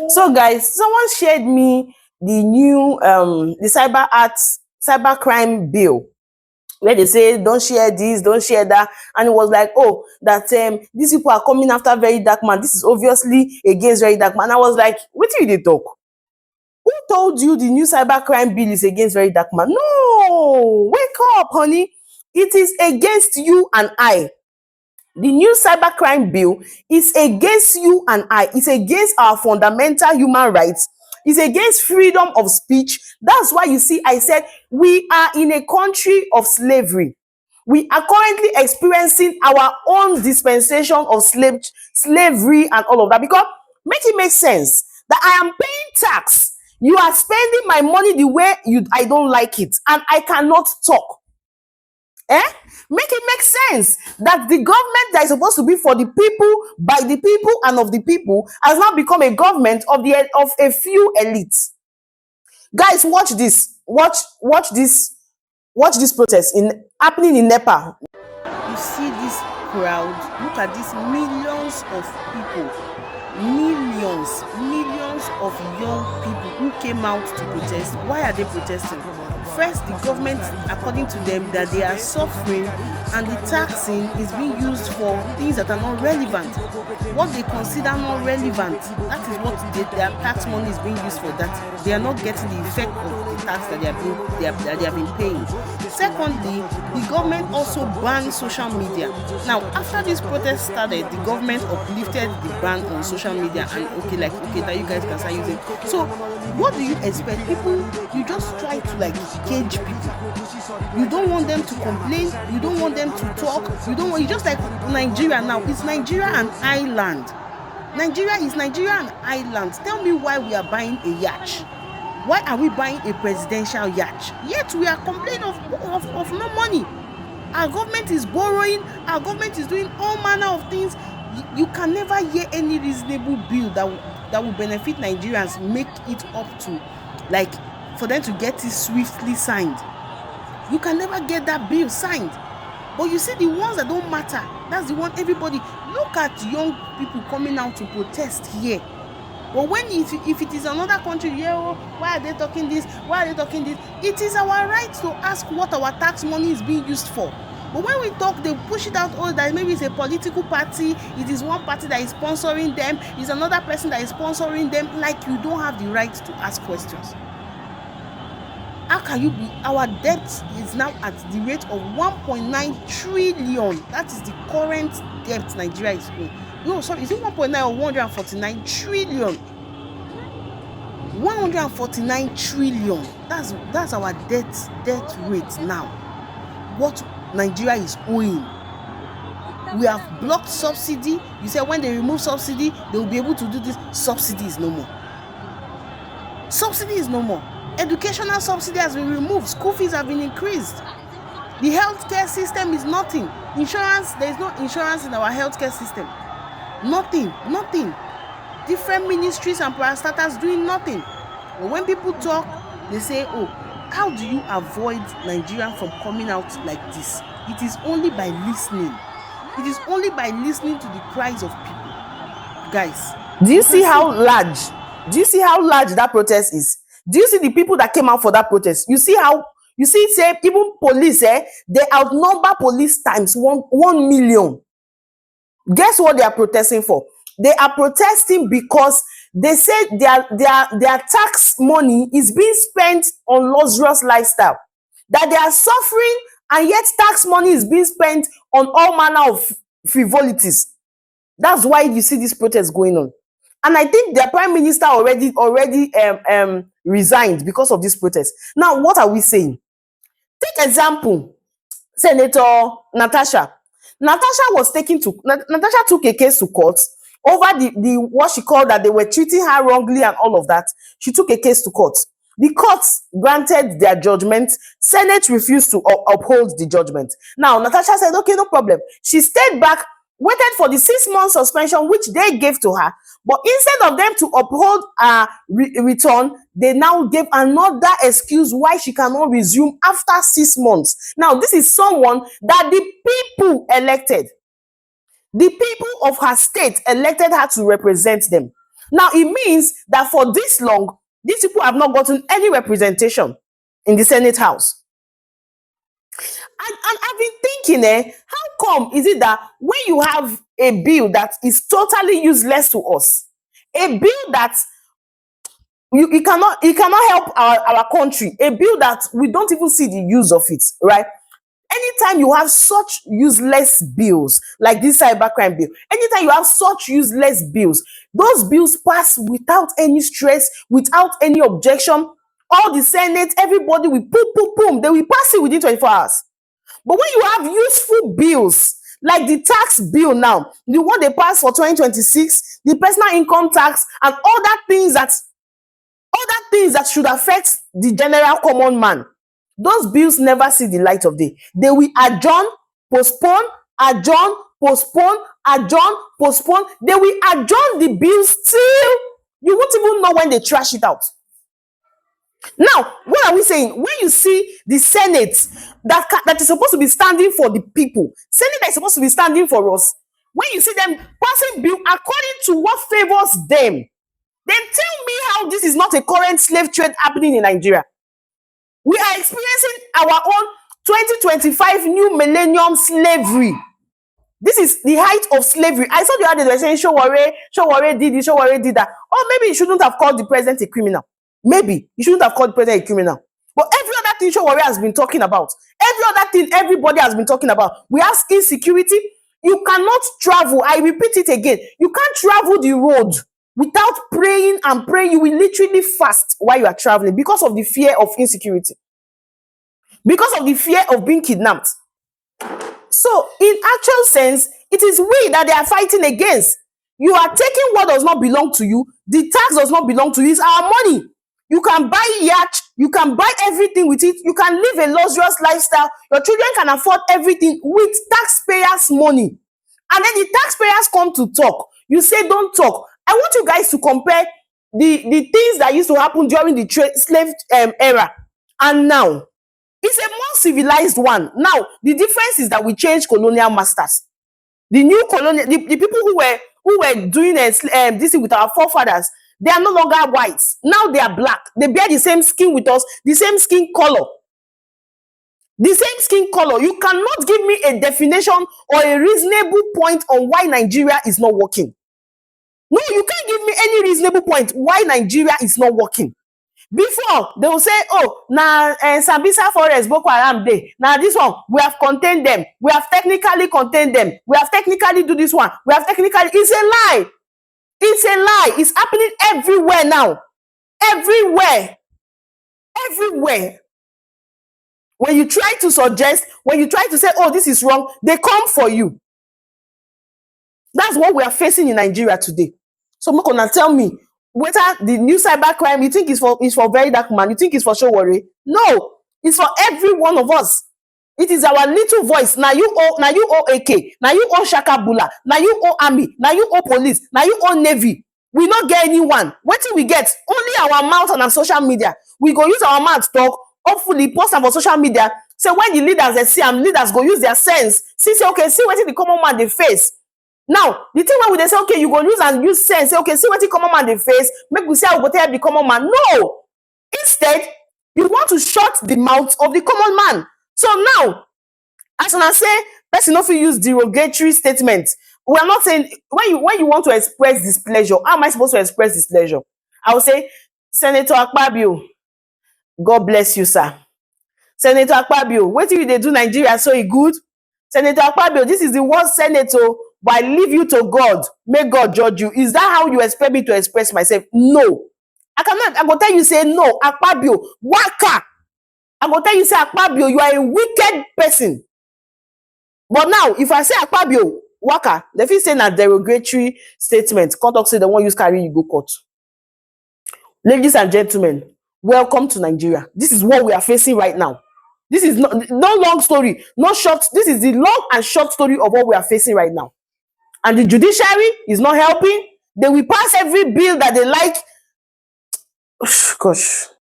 So guys, someone shared me the new the cyber crime bill, where they say don't share this, don't share that, and it was like, oh, that these people are coming after Verydarkman. This is obviously against Verydarkman. I was like, what did they talk? Who told you the new cyber crime bill is against Verydarkman? No, wake up, honey. It is against you and I. The new cybercrime bill is against you and I. It's against our fundamental human rights. It's against freedom of speech. That's why you see, I said we are in a country of slavery. We are currently experiencing our own dispensation of slavery and all of that. Because make it make sense that I am paying tax. You are spending my money the way I don't like it, and I cannot talk. Make it make sense that the government that is supposed to be for the people, by the people, and of the people has now become a government of a few elites. Guys, watch this. Watch this protest happening in Nepal. You see this crowd. Look at these millions of people. Millions of young people who came out to protest. Why are they protesting? First, the government, according to them, that they are suffering and the taxing is being used for things that are not relevant. What they consider not relevant, that is what their tax money is being used for. That they are not getting the effect of the tax that they have been paying. Secondly, the government also banned social media. Now, after this protest started, the government uplifted the ban on social media and okay, now you guys can start using. So, what do you expect? People, you just try to cage people. You don't want them to complain. You don't want them to talk. You just like Nigeria now. It's Nigeria and Ireland. Nigeria is Nigeria and Ireland. Tell me why we are buying a yacht. Why are we buying a presidential yacht? Yet we are complaining of no money. Our government is borrowing. Our government is doing all manner of things. You can never hear any reasonable bill that will benefit Nigerians make it up to, for them to get it swiftly signed. You can never get that bill signed. But you see, the ones that don't matter, that's the one everybody. Look at young people coming out to protest here. But when if it is another country, why are they talking this? Why are they talking this? It is our right to ask what our tax money is being used for. But when we talk, they push it out all that maybe it's a political party, it is one party that is sponsoring them, it's another person that is sponsoring them, like you don't have the right to ask questions. How can you be? Our debt is now at the rate of 1.9 trillion. That is the current debt Nigeria is owing. No, sorry, is it 1.9 or 149 trillion? 149 trillion. That's our debt rate now. What Nigeria is owing. We have blocked subsidy. You said when they remove subsidy, they will be able to do this. Subsidy is no more. Subsidy is no more. Educational subsidy has been removed. School fees have been increased. The healthcare system is nothing. Insurance, there is no insurance in our healthcare system. Nothing. Different ministries and parastatals doing nothing. But when people talk, they say, oh, how do you avoid Nigeria from coming out like this? It is only by listening. It is only by listening to the cries of people. Guys, do you see how large that protest is? Do you see the people that came out for that protest? Say even police, they outnumber police times 1 million. Guess what they are protesting for? They are protesting because they say their tax money is being spent on luxurious lifestyle. That they are suffering, and yet tax money is being spent on all manner of frivolities. That's why you see this protest going on. And I think their prime minister already resigned because of this protest. Now, what are we saying? Take example, Senator Natasha. Natasha took a case to court over the what she called that they were treating her wrongly and all of that. She took a case to court. The courts granted their judgment. Senate refused to uphold the judgment. Now, Natasha said, okay, no problem. She stayed back, waited for the 6-month suspension, which they gave to her. But instead of them to uphold her return, they now gave another excuse why she cannot resume after 6 months. Now, this is someone that the people elected. The people of her state elected her to represent them. Now it means that for this long, these people have not gotten any representation in the Senate House. And I've been thinking, how come is it that when you have a bill that is totally useless to us, a bill that it cannot help our country, a bill that we don't even see the use of it, right? Anytime you have such useless bills like this cybercrime bill, anytime you have such useless bills, those bills pass without any stress, without any objection. All the Senate, everybody will boom, boom, boom, they will pass it within 24 hours. But when you have useful bills, like the tax bill now, the one they passed for 2026, the personal income tax, and other things that should affect the general common man, those bills never see the light of day. They will adjourn, postpone, adjourn, postpone, adjourn, postpone. They will adjourn the bills till you won't even know when they trash it out. Now, what are we saying? When you see the Senate that is supposed to be standing for the people, Senate that is supposed to be standing for us, when you see them passing bill according to what favors them, then tell me how this is not a current slave trade happening in Nigeria. We are experiencing our own 2025 new millennium slavery. This is the height of slavery. I saw the other day they were saying Showore did this, Showore did that. Or maybe you shouldn't have called the president a criminal. Maybe you shouldn't have called the president a criminal. But every other thing Showore has been talking about, every other thing everybody has been talking about, we have insecurity. You cannot travel. I repeat it again. You can't travel the road without praying and praying. You will literally fast while you are traveling because of the fear of insecurity, because of the fear of being kidnapped. So in actual sense, it is we that they are fighting against. You are taking what does not belong to you. The tax does not belong to you. It's our money. You can buy yacht, you can buy everything with it, you can live a luxurious lifestyle, your children can afford everything with taxpayers' money. And then the taxpayers come to talk. You say don't talk. I want you guys to compare the things that used to happen during the slave era and now. It's a more civilized one. Now, the difference is that we changed colonial masters. The new colonial, the people who were doing this thing with our forefathers, they are no longer whites. Now they are black. They bear the same skin with us, the same skin color. The same skin color. You cannot give me a definition or a reasonable point on why Nigeria is not working. No, you can't give me any reasonable point why Nigeria is not working. Before, they will say, oh, now Sambisa Forest, Boko Haram Day. Now this one, we have contained them. We have technically contained them. We have technically do this one. We have technically, it's a lie. It's a lie. It's happening everywhere now. Everywhere. Everywhere. When you try to suggest, when you try to say, oh, this is wrong, they come for you. That's what we are facing in Nigeria today. So Mokona, tell me, whether the new cybercrime you think is for Verydarkman, you think it's for Showore? No, it's for every one of us. It is our little voice. Now you owe AK, now you owe Shakabula, now you owe army, now you owe police, now you owe navy. We not get anyone. What do we get? Only our mouth and our social media. We go use our mouth talk. Hopefully post them for social media. So when the leaders they see them, leaders go use their sense. See okay, see what the common man they face. Now, the thing where they say, okay, you go use sense, say, okay, see what the common man they face, make we say I go tell the common man. No! Instead, you want to shut the mouth of the common man. So now, as I say, person if you use derogatory statements. We are not saying when you want to express displeasure, how am I supposed to express displeasure? I will say, Senator Akpabio, God bless you, sir. Senator Akpabio, what do they do Nigeria so good? Senator Akpabio, this is the worst senator. But I leave you to God. May God judge you. Is that how you expect me to express myself? No. I cannot. I'm going to tell you, say no. Akpabio, waka. I'm going to tell you, say Akpabio, you are a wicked person. But now, if I say Akpabio, waka, if you say a derogatory statement, court say the one you carry, you go court. Ladies and gentlemen, welcome to Nigeria. This is what we are facing right now. This is no long story, no short. This is the long and short story of what we are facing right now. And the judiciary is not helping. They will pass every bill that they like. Gosh.